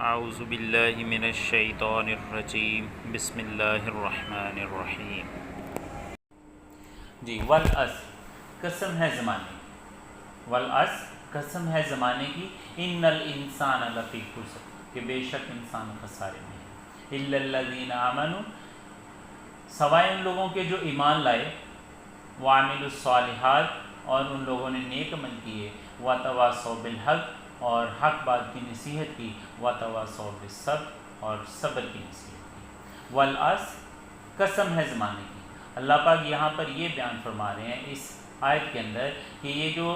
اعوذ باللہ من الشیطان الرجیم بسم اللہ الرحمن الرحیم۔ جی والعصر قسم ہے زمانے کی، والعصر قسم ہے زمانے کی، ان الانسان لفی خسر کہ بے شک انسان خسارے میں ہے، الا الذین آمنوا سوائے ان لوگوں کے جو ایمان لائے، وعملوا الصالحات اور ان لوگوں نے نیک عمل کیے، وتواصوا بالحق اور حق بات کی نصیحت کی، وتواصوا بالصبر اور صبر کی نصیحت کی۔ والعصر قسم ہے زمانے کی، اللہ پاک یہاں پر یہ بیان فرما رہے ہیں اس آیت کے اندر کہ یہ جو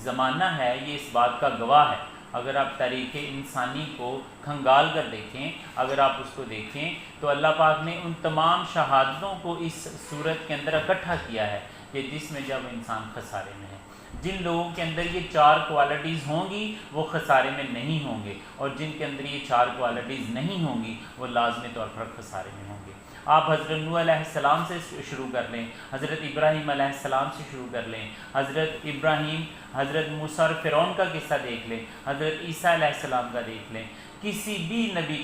زمانہ ہے یہ اس بات کا گواہ ہے۔ اگر آپ تاریخ انسانی کو کھنگال کر دیکھیں، اگر آپ اس کو دیکھیں تو اللہ پاک نے ان تمام شہادتوں کو اس صورت کے اندر اکٹھا کیا ہے کہ جس میں جب انسان خسارے میں ہے۔ جن لوگوں کے اندر یہ چار کوالٹیز ہوں گی وہ خسارے میں نہیں ہوں گے، اور جن کے اندر یہ چار کوالٹیز نہیں ہوں گی وہ لازمی طور پر خسارے میں ہوں گے۔ آپ حضرت نوح علیہ السلام سے شروع کر لیں، حضرت ابراہیم علیہ السلام سے شروع کر لیں، حضرت ابراہیم، حضرت موسیٰ اور فرعون کا قصہ دیکھ لیں، حضرت عیسیٰ علیہ السلام کا دیکھ لیں، کسی بھی نبی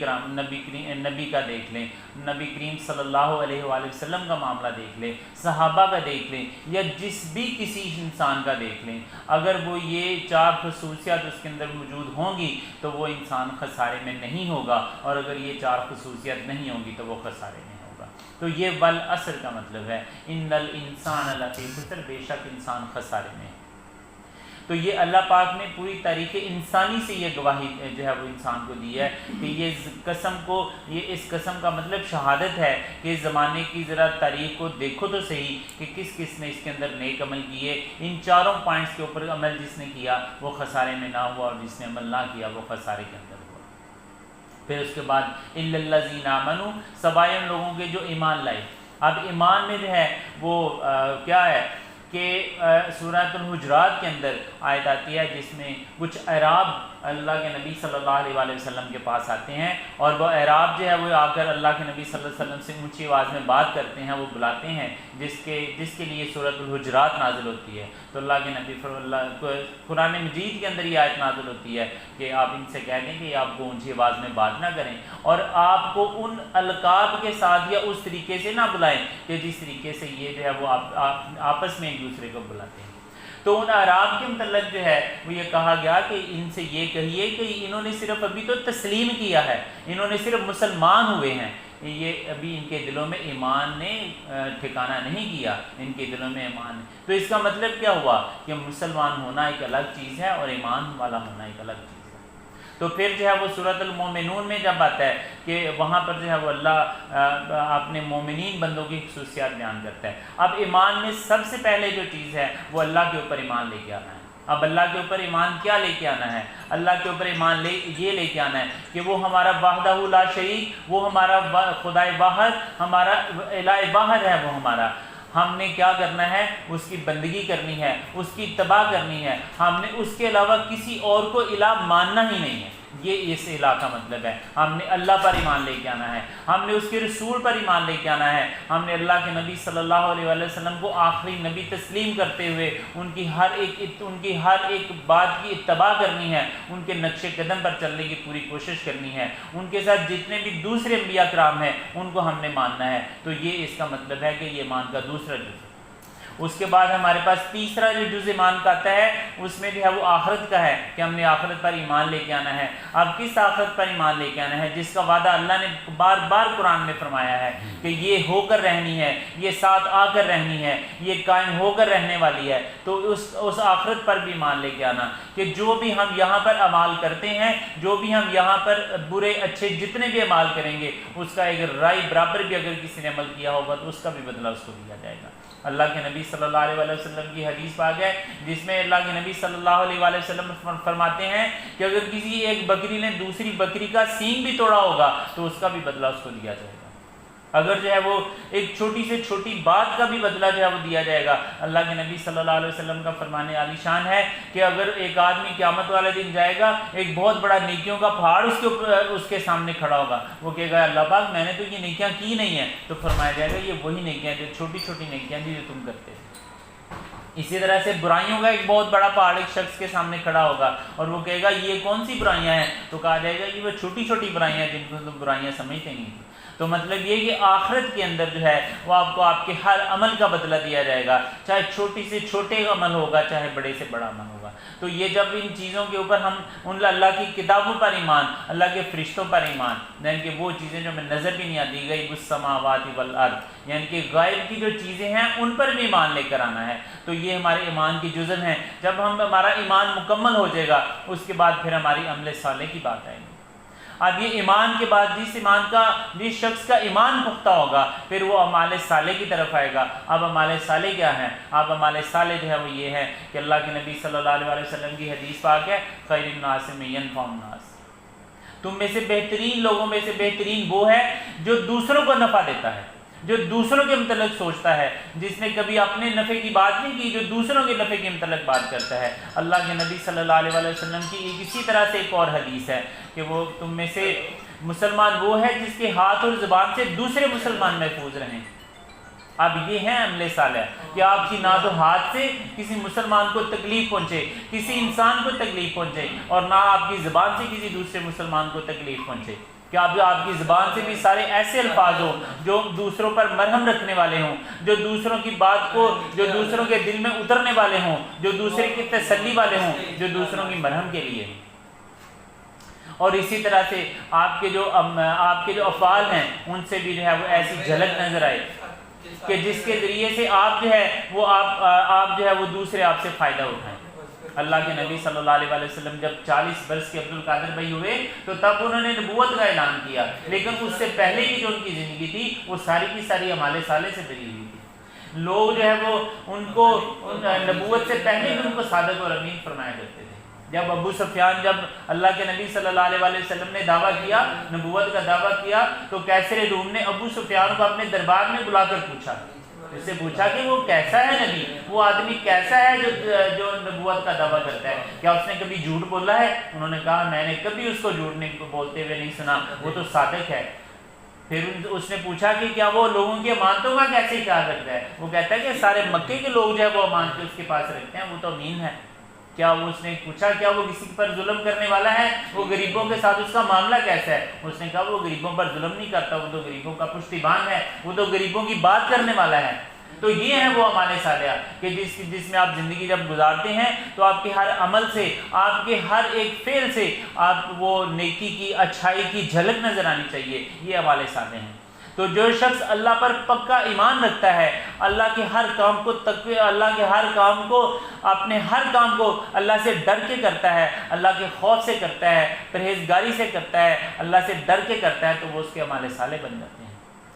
کا دیکھ لیں، نبی کریم صلی اللہ علیہ وآلہ وسلم کا معاملہ دیکھ لیں، صحابہ کا دیکھ لیں، یا جس بھی کسی انسان کا دیکھ لیں، اگر وہ یہ چار خصوصیات اس کے اندر موجود ہوں گی تو وہ انسان خسارے میں نہیں ہوگا، اور اگر یہ چار خصوصیات نہیں ہوں گی تو وہ خسارے میں ہوگا۔ تو یہ والعصر کا مطلب ہے ان الانسان لفی خسر، بے شک انسان خسارے میں ہے۔ تو یہ اللہ پاک نے پوری تاریخ انسانی سے یہ گواہی جو ہے وہ انسان کو دی ہے کہ یہ قسم کو، یہ اس قسم کا مطلب شہادت ہے کہ اس زمانے کی ذرا تاریخ کو دیکھو تو صحیح کہ کس کس نے اس کے اندر نیک عمل کیے، ان چاروں پوائنٹس کے اوپر عمل جس نے کیا وہ خسارے میں نہ ہوا، اور جس نے عمل نہ کیا وہ خسارے کے اندر ہوا۔ پھر اس کے بعد الا الذین آمنوا سوائے ان لوگوں کے جو ایمان لائے۔ اب ایمان میں جو ہے وہ کیا ہے کہ سورۃ الحجرات کے اندر آیت آتی ہے جس میں کچھ اعراب اللہ کے نبی صلی اللہ علیہ وآلہ وسلم کے پاس آتے ہیں، اور وہ اعراب جو ہے وہ آ کر اللہ کے نبی صلی اللہ علیہ وسلم سے اونچی آواز میں بات کرتے ہیں، وہ بلاتے ہیں جس کے لیے سورۃ الحجرات نازل ہوتی ہے۔ تو اللہ کے نبی قرآن مجید کے اندر یہ آیت نازل ہوتی ہے کہ آپ ان سے کہہ دیں کہ آپ کو اونچی آواز میں بات نہ کریں، اور آپ کو ان القاب کے ساتھ یا اس طریقے سے نہ بلائیں کہ جس طریقے سے یہ جو ہے وہ آپس میں ایک دوسرے کو بلاتے ہیں۔ تو ان اعراب کے متعلق جو ہے وہ یہ کہا گیا کہ ان سے یہ کہیے کہ انہوں نے صرف ابھی تو تسلیم کیا ہے، انہوں نے صرف مسلمان ہوئے ہیں، یہ ابھی ان کے دلوں میں ایمان نے ٹھکانہ نہیں کیا، ان کے دلوں میں ایمان ہے۔ تو اس کا مطلب کیا ہوا کہ مسلمان ہونا ایک الگ چیز ہے اور ایمان والا ہونا ایک الگ چیز ہے۔ تو پھر جو ہے وہ سورۃ المومنون میں جب آتا ہے کہ وہاں پر جو ہے وہ اللہ اپنے مومنین بندوں کی خصوصیات بیان کرتا ہے۔ اب ایمان میں سب سے پہلے جو چیز ہے وہ اللہ کے اوپر ایمان لے کے آنا ہے۔ اب اللہ کے اوپر ایمان کیا لے کے آنا ہے؟ اللہ کے اوپر ایمان یہ لے کے آنا ہے کہ وہ ہمارا وحدہ لا شریک، وہ ہمارا خدائے واحد، ہمارا الہ واحد ہے، وہ ہمارا، ہم نے کیا کرنا ہے؟ اس کی بندگی کرنی ہے، اس کی اتباع کرنی ہے، ہم نے اس کے علاوہ کسی اور کو الہ ماننا ہی نہیں ہے۔ یہ اس الہ کا مطلب ہے، ہم نے اللہ پر ایمان لے کے آنا ہے، ہم نے اس کے رسول پر ایمان لے کے آنا ہے، ہم نے اللہ کے نبی صلی اللہ علیہ وآلہ وسلم کو آخری نبی تسلیم کرتے ہوئے ان کی ہر ایک بات کی اتباع کرنی ہے، ان کے نقش قدم پر چلنے کی پوری کوشش کرنی ہے، ان کے ساتھ جتنے بھی دوسرے انبیاء کرام ہیں ان کو ہم نے ماننا ہے۔ تو یہ اس کا مطلب ہے کہ یہ ایمان کا دوسرا جز ہے۔ اس کے بعد ہمارے پاس تیسرا جو جز ایمان کا آتا ہے اس میں جو ہے وہ آخرت کا ہے کہ ہم نے آخرت پر ایمان لے کے آنا ہے۔ اب کس آخرت پر ایمان لے کے آنا ہے؟ جس کا وعدہ اللہ نے بار بار قرآن میں فرمایا ہے کہ یہ ہو کر رہنی ہے، یہ ساتھ آ کر رہنی ہے، یہ قائم ہو کر رہنے والی ہے۔ تو اس آخرت پر بھی ایمان لے کے آنا کہ جو بھی ہم یہاں پر اعمال کرتے ہیں، جو بھی ہم یہاں پر برے اچھے جتنے بھی اعمال کریں گے، اس کا ایک رائی برابر بھی اگر کسی نے عمل کیا ہوگا تو اس کا بھی بدلہ اس کو دیا جائے گا۔ اللہ کے نبی صلی اللہ علیہ وآلہ وسلم کی حدیث پاک ہے جس میں اللہ کے نبی صلی اللہ علیہ وآلہ وسلم فرماتے ہیں کہ اگر کسی ایک بکری نے دوسری بکری کا سینگ بھی توڑا ہوگا تو اس کا بھی بدلہ اس کو دیا جائے گا۔ اگر جو ہے وہ ایک چھوٹی سے چھوٹی بات کا بھی بدلہ جو ہے وہ دیا جائے گا۔ اللہ کے نبی صلی اللہ علیہ وسلم کا فرمان عالی شان ہے کہ اگر ایک آدمی قیامت والے دن جائے گا، ایک بہت بڑا نیکیوں کا پہاڑ اس کے سامنے کھڑا ہوگا، وہ کہے گا اللہ پاک میں نے تو یہ نیکیاں کی نہیں ہیں، تو فرمایا جائے گا یہ وہی نیکیاں جو چھوٹی چھوٹی نیکیاں جو تم کرتے ہیں۔ اسی طرح سے برائیوں کا ایک بہت بڑا پہاڑ ایک شخص کے سامنے کھڑا ہوگا اور وہ کہے گا یہ کون سی برائیاں ہیں، تو کہا جائے گا کہ وہ چھوٹی چھوٹی برائیاں ہیں جن کو تم برائیاں سمجھتے نہیں تھے۔ تو مطلب یہ کہ آخرت کے اندر جو ہے وہ آپ کو آپ کے ہر عمل کا بدلہ دیا جائے گا، چاہے چھوٹی سے چھوٹے عمل ہوگا چاہے بڑے سے بڑا عمل ہوگا۔ تو یہ جب ان چیزوں کے اوپر ہم ان اللہ کی کتابوں پر ایمان، اللہ کے فرشتوں پر ایمان، یعنی کہ وہ چیزیں جو ہمیں نظر بھی نہیں آتی، غیب السماوات والارض، یعنی کہ غائب کی جو چیزیں ہیں ان پر بھی ایمان لے کر آنا ہے، تو یہ ہمارے ایمان کی جزء ہیں۔ جب ہمارا ایمان مکمل ہو جائے گا اس کے بعد پھر ہماری عمل صالح کی بات آئے گی۔ اب یہ ایمان کے بعد جس شخص کا ایمان پختہ ہوگا پھر وہ اعمال صالح کی طرف آئے گا۔ اب اعمال صالح کیا ہیں؟ اب اعمال صالح جو ہے وہ یہ ہے کہ اللہ کے نبی صلی اللہ علیہ وسلم کی حدیث پاک ہے، خیر الناس من ینفع الناس، تم میں سے بہترین لوگوں میں سے بہترین وہ ہے جو دوسروں کو نفع دیتا ہے، جو دوسروں کے متعلق سوچتا ہے، جس نے کبھی اپنے نفع کی بات نہیں کی، جو دوسروں کے نفع کے متعلق بات کرتا ہے۔ اللہ کے نبی صلی اللہ علیہ وسلم کی ایک اسی طرح سے ایک اور حدیث ہے کہ وہ تم میں سے مسلمان وہ ہے جس کے ہاتھ اور زبان سے دوسرے مسلمان محفوظ رہیں۔ اب یہ ہے عمل صالح کہ آپ کی نہ تو ہاتھ سے کسی مسلمان کو تکلیف پہنچے، کسی انسان کو تکلیف پہنچے، اور نہ آپ کی زبان سے کسی دوسرے مسلمان کو تکلیف پہنچے، کہ آپ کی زبان سے بھی سارے ایسے الفاظ ہوں جو دوسروں پر مرہم رکھنے والے ہوں، جو دوسروں کی بات کو، جو دوسروں کے دل میں اترنے والے ہوں، جو دوسرے کی تسلی والے ہوں، جو دوسروں کی مرہم کے لیے۔ اور اسی طرح سے آپ کے جو افعال ہیں ان سے بھی جو ہے وہ ایسی جھلک نظر آئے کہ جس کے ذریعے سے آپ جو ہے وہ دوسرے آپ سے فائدہ اٹھائیں۔ اللہ کے نبی صلی اللہ علیہ وسلم جب 40 برس کے عبد القادر بھائی ہوئے تو تب انہوں نے نبوت کا اعلان کیا، لیکن اس سے پہلے کی جو ان کی زندگی تھی وہ ساری کی ساری اعمال صالح سے بھری ہوئی تھی۔ لوگ جو ہے وہ ان کو نبوت سے پہلے بھی ان کو صادق اور امین فرمایا کرتے تھے۔ جب ابو سفیان جب اللہ کے نبی صلی اللہ علیہ وسلم نے دعویٰ کیا، نبوت کا دعویٰ کیا، تو کیسر روم نے ابو سفیان کو اپنے دربار میں بلا کر پوچھا، اس سے پوچھا کہ وہ کیسا ہے نبی، وہ آدمی کیسا ہے جو نبوت کا دعویٰ کرتا ہے، کیا اس نے کبھی جھوٹ بولا ہے؟ انہوں نے کہا میں نے کبھی اس کو جھوٹ بولتے ہوئے نہیں سنا، وہ تو صادق ہے۔ پھر اس نے پوچھا کہ کیا وہ لوگوں کی امانتوں کا کیسے خیال رکھتا ہے؟ وہ کہتا ہے کہ سارے مکے کے لوگ جو ہے وہ امانتیں اس کے پاس رکھتے ہیں، وہ تو امین ہے۔ کیا اس نے پوچھا کیا وہ کسی پر ظلم کرنے والا ہے؟ وہ غریبوں کے ساتھ اس کا معاملہ کیسا ہے؟ اس نے کہا وہ غریبوں پر ظلم نہیں کرتا، وہ تو غریبوں کا پشتیبان ہے، وہ تو غریبوں کی بات کرنے والا ہے۔ تو یہ ہے وہ اعمال صالحہ کہ جس میں آپ زندگی جب گزارتے ہیں تو آپ کے ہر عمل سے، آپ کے ہر ایک فعل سے آپ وہ نیکی کی، اچھائی کی جھلک نظر آنی چاہیے۔ یہ اعمال صالح ہیں۔ تو جو شخص اللہ پر پکا ایمان رکھتا ہے، اللہ کے ہر کام کو اپنے ہر کام کو اللہ سے ڈر کے کرتا ہے، اللہ کے خوف سے کرتا ہے، پرہیزگاری سے کرتا ہے، اللہ سے ڈر کے کرتا ہے، تو وہ اس کے اعمال صالح بن جاتے ہیں۔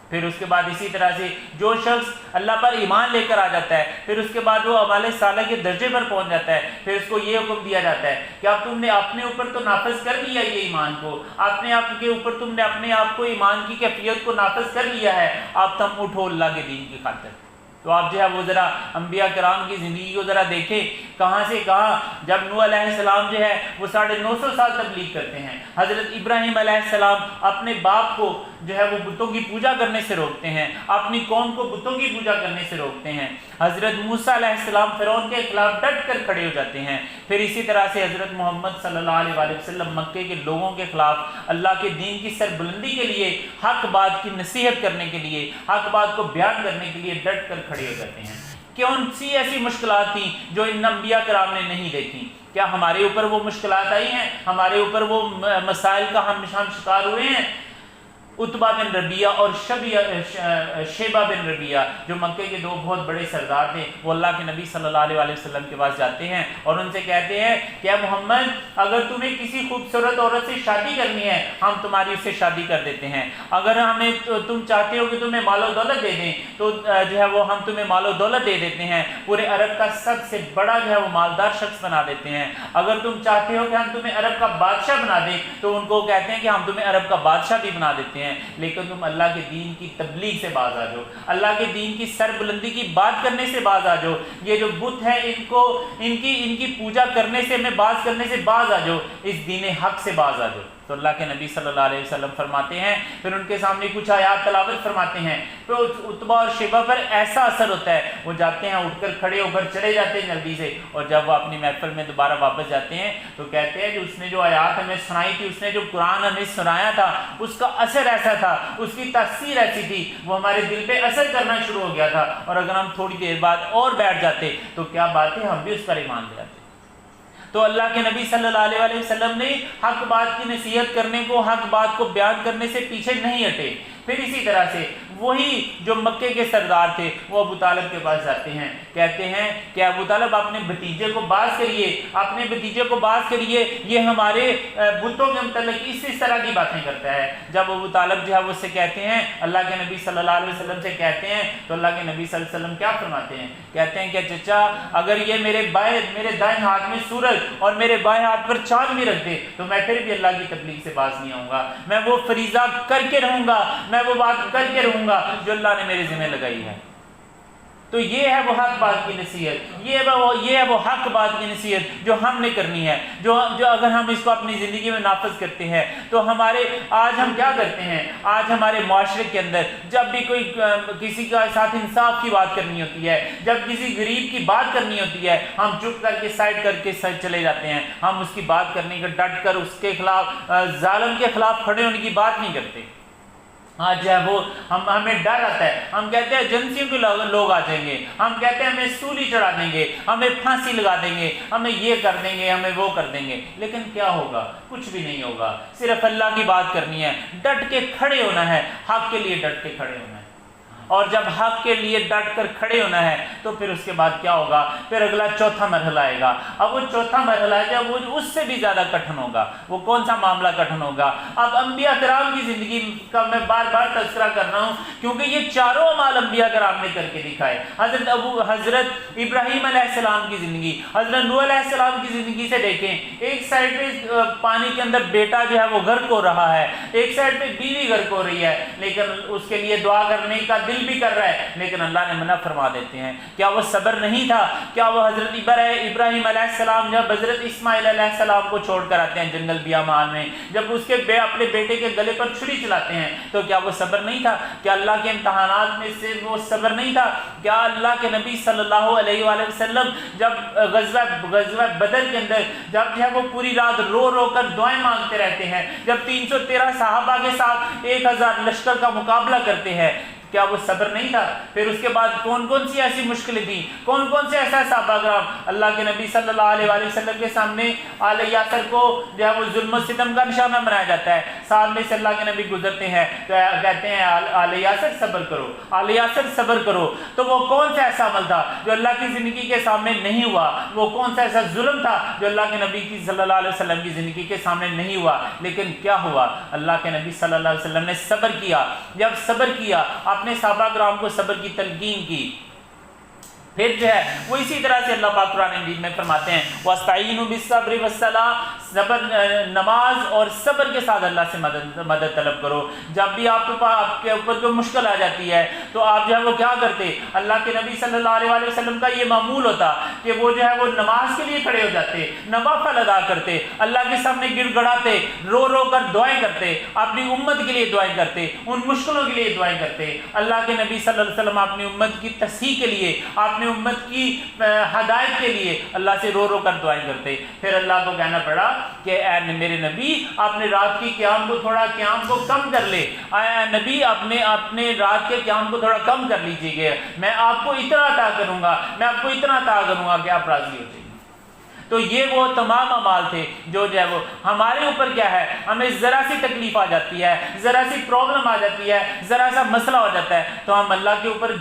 پھر اس کے بعد اسی طرح سے جو شخص اللہ پر ایمان لے کر آ جاتا ہے، پھر اس کے بعد وہ اعمال صالح کے درجے پر پہنچ جاتا ہے، پھر اس کو یہ حکم دیا جاتا ہے کہ اب تم نے اپنے اوپر تو نافذ کر لیا یہ ایمان کو، اپنے آپ کے اوپر تم نے اپنے آپ کو ایمان کی کیفیت کو نافذ کر لیا ہے، اب تم اٹھو اللہ کے دین کی خاطر۔ تو آپ جو ہے وہ ذرا انبیاء کرام کی زندگی کو ذرا دیکھیں، کہاں سے کہاں۔ جب نوح علیہ السلام جو ہے وہ 950 سال تبلیغ کرتے ہیں، حضرت ابراہیم علیہ السلام اپنے باپ کو جو ہے وہ بتوں کی پوجا کرنے سے روکتے ہیں، اپنی قوم کو بتوں کی پوجا کرنے سے روکتے ہیں۔ حضرت موسیٰ علیہ السلام فرعون کے خلاف ڈٹ کر کھڑے ہو جاتے ہیں۔ پھر اسی طرح سے حضرت محمد صلی اللہ علیہ وسلم مکے کے لوگوں کے خلاف اللہ کے دین کی سربلندی کے لیے، حق بات کی نصیحت کرنے کے لیے، حق بات کو بیان کرنے کے لیے ڈٹ کر کھڑے ہو جاتے ہیں۔ کون سی ایسی مشکلات تھیں جو ان انبیاء کرام نے نہیں دیکھی؟ کیا ہمارے اوپر وہ مشکلات آئی ہیں؟ ہمارے اوپر وہ مسائل کا ہم شکار ہوئے ہیں؟ عتبہ بن ربیعہ اور شیبہ بن ربیعہ جو مکے کے دو بہت بڑے سردار تھے، وہ اللہ کے نبی صلی اللہ علیہ وسلم کے پاس جاتے ہیں اور ان سے کہتے ہیں کہ اے محمد، اگر تمہیں کسی خوبصورت عورت سے شادی کرنی ہے ہم تمہاری اس سے شادی کر دیتے ہیں، اگر تم چاہتے ہو کہ تمہیں مال و دولت دے دیں تو جو ہے وہ ہم تمہیں مال و دولت دے دیتے ہیں، پورے عرب کا سب سے بڑا جو ہے وہ مالدار شخص بنا دیتے ہیں، اگر تم چاہتے ہو کہ ہم تمہیں عرب کا بادشاہ بنا دیں تو ان کو کہتے ہیں کہ ہم تمہیں عرب کا بادشاہ بھی بنا دیتے ہیں، لیکن تم اللہ کے دین کی تبلیغ سے باز آ جاؤ، اللہ کے دین کی سربلندی کی بات کرنے سے باز آ جاؤ، یہ جو بت ہے ان کی پوجا کرنے سے میں باز کرنے سے باز آ جاؤ، اس دین حق سے باز آ جاؤ۔ تو تو اللہ کے نبی صلی اللہ علیہ وسلم فرماتے ہیں پھر ان کے سامنے کچھ آیات تلاوت فرماتے ہیں، تو عتبہ اور شیبہ پر ایسا اثر ہوتا ہے، وہ جاتے ہیں اٹھ کر کھڑے ہو کر چلے جاتے ہیں جلدی سے، اور جب وہ اپنی محفل میں دوبارہ واپس جاتے ہیں تو کہتے ہیں اس نے جو آیات ہمیں سنائی تھی، اس نے جو قرآن ہمیں سنایا تھا، اس کا اثر ایسا تھا، اس کی تاثیر ایسی تھی، وہ ہمارے دل پہ اثر کرنا شروع ہو گیا تھا، اور اگر ہم تھوڑی دیر بعد اور بیٹھ جاتے تو کیا بات ہے، ہم بھی اس پر ایمان لے آتے۔ تو اللہ کے نبی صلی اللہ علیہ وسلم نے حق بات کی نصیحت کرنے کو، حق بات کو بیان کرنے سے پیچھے نہیں ہٹے۔ پھر اسی طرح سے وہی جو مکے کے سردار تھے وہ ابو طالب کے پاس جاتے ہیں، کہتے ہیں کہ ابو طالب اپنے بھتیجے کو باز کریے، اپنے بھتیجے کو باز کریے، یہ ہمارے بتوں کے متعلق اس طرح کی باتیں کرتا ہے۔ جب ابو طالب جو ہے وہ اس سے کہتے ہیں، اللہ کے نبی صلی اللہ علیہ وسلم سے کہتے ہیں، تو اللہ کے نبی صلی اللہ علیہ وسلم کیا فرماتے ہیں؟ کہتے ہیں کہ چچا اگر یہ میرے دائیں ہاتھ میں سورج اور میرے بائیں ہاتھ پر چاند بھی رکھ دے تو میں پھر بھی اللہ کی تبلیغ سے باز نہیں آؤں گا، میں وہ فریضہ کر کے رہوں گا، میں وہ بات کر کے رہوں گا جو اللہ نے میرے ذمہ لگائی ہے۔ تو یہ ہے وہ حق بات کی نصیحت، یہ ہے وہ حق بات کی نصیحت جو ہم نے کرنی ہے، جو اگر ہم اس کو اپنی زندگی میں نافذ کرتے ہیں تو آج ہم کیا کرتے ہیں، آج ہمارے معاشرے کے اندر جب بھی کوئی کسی کا ساتھ انصاف کی بات کرنی ہوتی ہے، جب کسی غریب کی بات کرنی ہوتی ہے، ہم چپ کر کے سائڈ کر کے چلے جاتے ہیں، ہم اس کی بات کرنے کا ڈٹ کر اس کے خلاف، ظالم کے خلاف کھڑے ہونے کی بات نہیں کرتے۔ آج جو ہے وہ ہمیں ڈر آتا ہے، ہم کہتے ہیں ایجنسیوں کے لوگ آ جائیں گے، ہم کہتے ہیں ہمیں سولی چڑھا دیں گے، ہمیں پھانسی لگا دیں گے، ہمیں یہ کر دیں گے، ہمیں وہ کر دیں گے، لیکن کیا ہوگا؟ کچھ بھی نہیں ہوگا۔ صرف اللہ کی بات کرنی ہے، ڈٹ کے کھڑے ہونا ہے، حق کے لیے ڈٹ کے کھڑے ہونا ہے، اور جب حق کے لیے ڈٹ کر کھڑے ہونا ہے تو پھر اس کے بعد کیا ہوگا؟ پھر اگلا چوتھا مرحلہ آئے گا۔ اب وہ چوتھا مرحلہ ہے جب وہ اس سے بھی زیادہ کٹھن ہوگا۔ وہ کون سا معاملہ کٹھن ہوگا؟ اب انبیاء کرام کی زندگی کا میں بار بار تذکرہ کر رہا ہوں کیونکہ یہ چاروں اعمال انبیاء کرام نے کر کے دکھائے۔ حضرت ابراہیم علیہ السلام کی زندگی، حضرت نوح علیہ السلام کی زندگی سے دیکھیں، ایک سائڈ پہ پانی کے اندر بیٹا جو ہے وہ غرق ہو رہا ہے، ایک سائڈ پہ بیوی غرق ہو رہی ہے، لیکن اس کے لیے دعا کرنے کا دل بھی کر رہا ہے، لیکن اللہ نے منع فرما دیتے ہیں۔ کیا وہ صبر نہیں تھا؟ کیا وہ حضرت ابراہیم علیہ السلام جب حضرت اسماعیل علیہ السلام کو چھوڑ کر آتے ہیں جنگل بیابان میں، جب اس کے اپنے بیٹے کے گلے پر چھری چلاتے ہیں، تو کیا وہ صبر نہیں تھا؟ کیا اللہ کے امتحانات میں سے وہ صبر نہیں تھا؟ کیا اللہ کے نبی صلی اللہ علیہ وآلہ وسلم جب غزوہ بدر کے اندر جب وہ پوری رات رو رو کر دعائیں مانگتے رہتے ہیں، جب 313 صحابہ کے ساتھ 1000 لشکر کا مقابلہ کرتے ہیں، کیا وہ صبر نہیں تھا؟ پھر اس کے بعد کون کون سی ایسی مشکلیں تھیں، کون کون سے ایسا صحابہ کرام اللہ کے نبی صلی اللہ علیہ وآلہ وسلم کے سامنے آل یاسر کو جو ہے وہ ظلم و ستم کا نشانہ بنایا جاتا ہے، سامنے سے اللہ کے نبی گزرتے ہیں تو کہتے ہیں آل یاسر صبر کرو، آل یاسر صبر کرو۔ تو وہ کون سا ایسا عمل تھا جو اللہ کی زندگی کے سامنے نہیں ہوا؟ وہ کون سا ایسا ظلم تھا جو اللہ کے نبی کی صلی اللہ علیہ وسلم کی زندگی کے سامنے نہیں ہوا؟ لیکن کیا ہوا؟ اللہ کے نبی صلی اللہ علیہ وسلم نے صبر کیا۔ جب صبر کیا، اپنے صحابہ کرام کو صبر کی تلقین کی، پھر جو ہے وہ اسی طرح سے اللہ پاک قرآن مجید میں فرماتے ہیں وَاسْتَعِينُوا بِالصَّبْرِ وَالصَّلَاةِ، صبر، نماز اور صبر کے ساتھ اللہ سے مدد طلب کرو۔ جب بھی آپ کے اوپر کوئی مشکل آ جاتی ہے تو آپ جو ہے وہ کیا کرتے؟ اللہ کے نبی صلی اللہ علیہ وآلہ وسلم کا یہ معمول ہوتا کہ وہ جو ہے وہ نماز کے لیے کھڑے ہو جاتے، نوافل ادا کرتے، اللہ کے سامنے گڑ گڑاتے، رو رو کر دعائیں کرتے، اپنی امت کے لیے دعائیں کرتے، ان مشکلوں کے لیے دعائیں کرتے۔ اللہ کے نبی صلی اللہ علیہ وسلم اپنی امت کی تصحیح کے لیے، اپنی امت کی ہدایت کے لیے اللہ سے رو رو کر دعائیں کرتے۔ پھر اللہ کو کہنا پڑا کہ اے میرے نبی اپنے رات کی قیام کو تھوڑا قیام کو کم کر لے، اے نبی اپنے رات کے قیام کو تھوڑا کم کر لیجیے گا، میں آپ کو اتنا عطا کروں گا، میں آپ کو اتنا عطا کروں گا کہ آپ راضی ہو جائیں۔ تو یہ وہ تمام اعمال تھے جو ہے وہ ہمارے اوپر کیا ہے، ہمیں ذرا سی تکلیف آ جاتی ہے، ذرا سی پرابلم آ جاتی ہے، ذرا سا مسئلہ ہو جاتا ہے تو ہم اللہ کے اوپر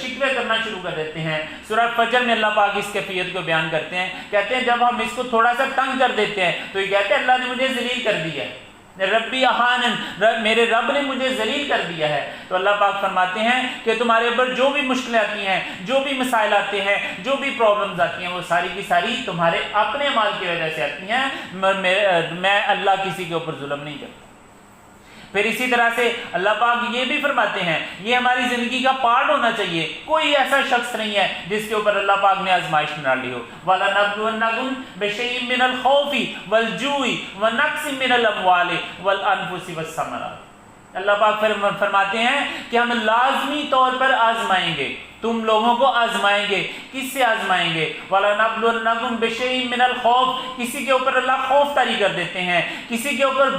شکوے کرنا شروع کر دیتے ہیں۔ سورہ فجر میں اللہ پاک اس کیفیت کو بیان کرتے ہیں، کہتے ہیں جب ہم اس کو تھوڑا سا تنگ کر دیتے ہیں تو یہ کہتے ہیں اللہ نے مجھے ذلیل کر دیا ہے، ربی احانن، میرے رب نے مجھے ذلیل کر دیا ہے۔ تو اللہ پاک فرماتے ہیں کہ تمہارے اوپر جو بھی مشکلیں آتی ہیں، جو بھی مسائل آتے ہیں، جو بھی پرابلمز آتی ہیں، وہ ساری کی ساری تمہارے اپنے اعمال کی وجہ سے آتی ہیں، میں اللہ کسی کے اوپر ظلم نہیں کرتا۔ پھر اسی طرح سے اللہ پاک یہ بھی فرماتے ہیں یہ ہماری زندگی کا پارٹ ہونا چاہیے. کوئی ایسا شخص نہیں ہے جس کے اوپر اللہ پاک نے آزمائش نہ ڈالی ہو. وَلَنَبْلُوَنَّكُمْ بِشَيْءٍ مِّنَ الْخَوْفِ وَالْجُوعِ وَنَقْصٍ مِّنَ الْأَمْوَالِ وَالْأَنفُسِ وَالثَّمَرَاتِ. اللہ پاک فرماتے ہیں کہ ہم لازمی طور پر آزمائیں گے, تم لوگوں کو آزمائیں گے. کس سے آزمائیں گے؟ وَلَنَبْلُوَنَّكُمْ بِشَيْءٍ مِّنَ الْخَوْفِ, کسی کے اوپر اللہ خوف طاری کر دیتے ہیں, کسی کے اوپر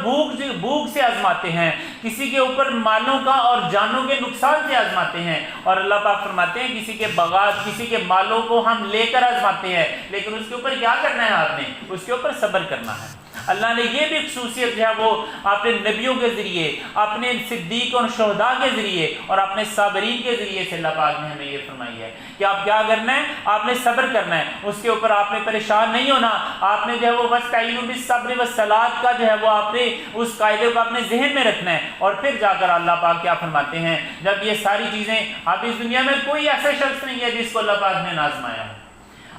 بھوک سے آزماتے ہیں, کسی کے اوپر مالوں کا اور جانوں کے نقصان سے آزماتے ہیں. اور اللہ پاک فرماتے ہیں کسی کے بغاوت, کسی کے مالوں کو ہم لے کر آزماتے ہیں, لیکن اس کے اوپر کیا کرنا ہے آپ نے؟ اس کے اوپر صبر کرنا ہے. اللہ نے یہ بھی خصوصیت جو ہے وہ اپنے نبیوں کے ذریعے, اپنے صدیق اور شہداء کے ذریعے اور اپنے صابرین کے ذریعے سے اللہ پاک نے ہمیں یہ فرمائی ہے کہ آپ کیا کرنا ہے, آپ نے صبر کرنا ہے. اس کے اوپر آپ نے پریشان نہیں ہونا. آپ نے جو ہے وہ وَاسْتَعِینُوا بِالصَّبْرِ وَالصَّلَاةِ کا جو ہے وہ آپ نے اس قاعدے کو اپنے ذہن میں رکھنا ہے. اور پھر جا کر اللہ پاک کیا فرماتے ہیں, جب یہ ساری چیزیں, اب اس دنیا میں کوئی ایسا شخص نہیں ہے جس کو اللہ پاک نے آزمایا ہے.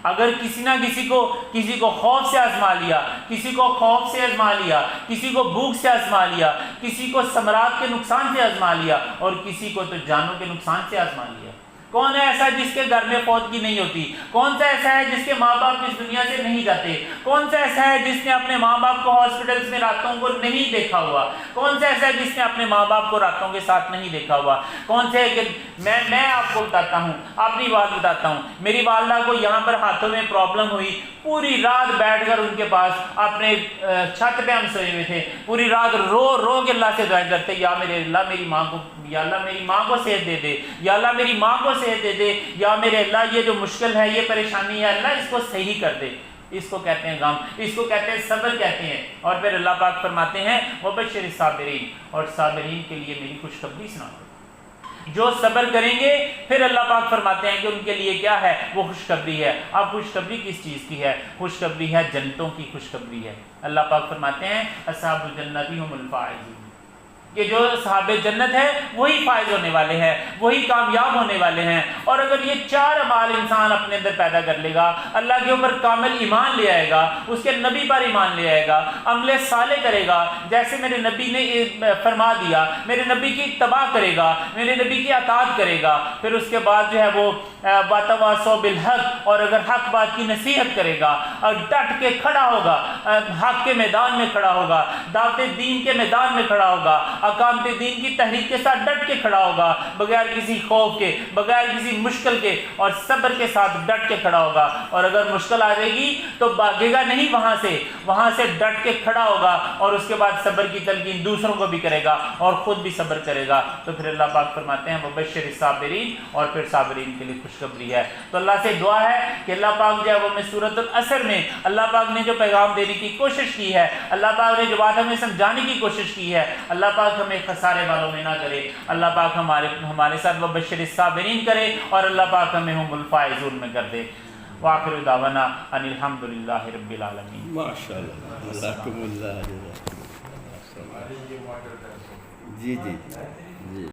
اگر کسی نہ کسی کو خوف سے آزما لیا, کسی کو خوف سے آزما لیا, کسی کو بھوک سے آزما لیا, کسی کو ثمرات کے نقصان سے آزما لیا, اور کسی کو تو جانوں کے نقصان سے آزما لیا. کون ہے ایسا جس کے گھر میں فوتگی نہیں ہوتی؟ کون سا ایسا ہے جس کے ماں باپ اس دنیا سے نہیں جاتے؟ کون سا ایسا ہے جس نے اپنے ماں باپ کو ہاسپٹلس میں راتوں کو نہیں دیکھا ہوا؟ کون سا ایسا ہے جس نے اپنے ماں باپ کو راتوں کے ساتھ نہیں دیکھا ہوا؟ کون سے کہ میں آپ کو بتاتا ہوں, اپنی بات بتاتا ہوں. میری والدہ کو یہاں پر ہاتھوں میں پرابلم ہوئی, پوری رات بیٹھ کر ان کے پاس اپنے چھت پہ ہم سوئے ہوئے تھے, پوری رات رو کے اللہ سے دعا کرتے, یا میرے اللہ میری ماں کو, یا اللہ میری ماں کو صحت دے دے, یا اللہ میری ماں کو صحت دے دے, یا میرے اللہ یہ جو مشکل ہے, یہ پریشانی ہے, اللہ اس کو صحیح کر دے. اس کو کہتے ہیں غم, اس کو کہتے ہیں صبر کہتے ہیں. اور پھر اللہ پاک فرماتے ہیں وَبَشِّرِ الصَّابِرِينَ, اور صابرین کے لیے میری خوشخبری سنا دو. جو صبر کریں گے پھر اللہ پاک فرماتے ہیں کہ ان کے لیے کیا ہے, وہ خوشخبری ہے. اب خوشخبری کس چیز کی ہے؟ خوشخبری ہے جنتوں کی خوشخبری ہے. اللہ پاک فرماتے ہیں اصحاب الجنت هم الفائزون, کہ جو صحاب جنت ہے وہی فائز ہونے والے ہیں, وہی کامیاب ہونے والے ہیں. اور اگر یہ چار اعمال انسان اپنے اندر پیدا کر لے گا, اللہ کے اوپر کامل ایمان لے آئے گا, اس کے نبی پر ایمان لے آئے گا, عمل صالح کرے گا, جیسے میرے نبی نے فرما دیا, میرے نبی کی اتباع کرے گا, میرے نبی کی اطاعت کرے گا, پھر اس کے بعد جو ہے وہ وَتَوَاصَوْا بِالْحَقِّ, اور اگر حق بات کی نصیحت کرے گا اور ڈٹ کے کھڑا ہوگا, حق کے میدان میں کھڑا ہوگا, دعوت دین کے میدان میں کھڑا ہوگا, اقامت دین کی تحریک کے ساتھ ڈٹ کے کھڑا ہوگا, بغیر کسی خوف کے, بغیر کسی مشکل کے, اور صبر کے ساتھ ڈٹ کے کھڑا ہوگا. اور اگر مشکل آ جائے گی تو بھاگے گا نہیں, وہاں سے ڈٹ کے کھڑا ہوگا, اور اس کے بعد صبر کی تلقین دوسروں کو بھی کرے گا اور خود بھی صبر کرے گا. تو پھر اللہ پاک فرماتے ہیں وَبَشِّرِ الصَّابِرِينَ, اور پھر صابرین کے لیے خوشخبری ہے. تو اللہ سے دعا ہے کہ اللہ پاک جو ہے وہ سورۃ العصر میں اللہ پاک نے جو پیغام دینے کی کوشش کی ہے, اللہ پاک نے جو بات ہمیں سمجھانے کی کوشش کی ہے, اللہ پاک ہمیں خسارے والوں میں نہ کرے. اللہ پاک ہمارے ساتھ وَبَشِّرِ الصَّابِرِينَ کرے, اور اللہ پاک ہمیں هم الفائزون میں کر دے. وآخر دعوانا ان الحمد للہ رب العالمین. ماشاءاللہ, جزاکم اللہ. جی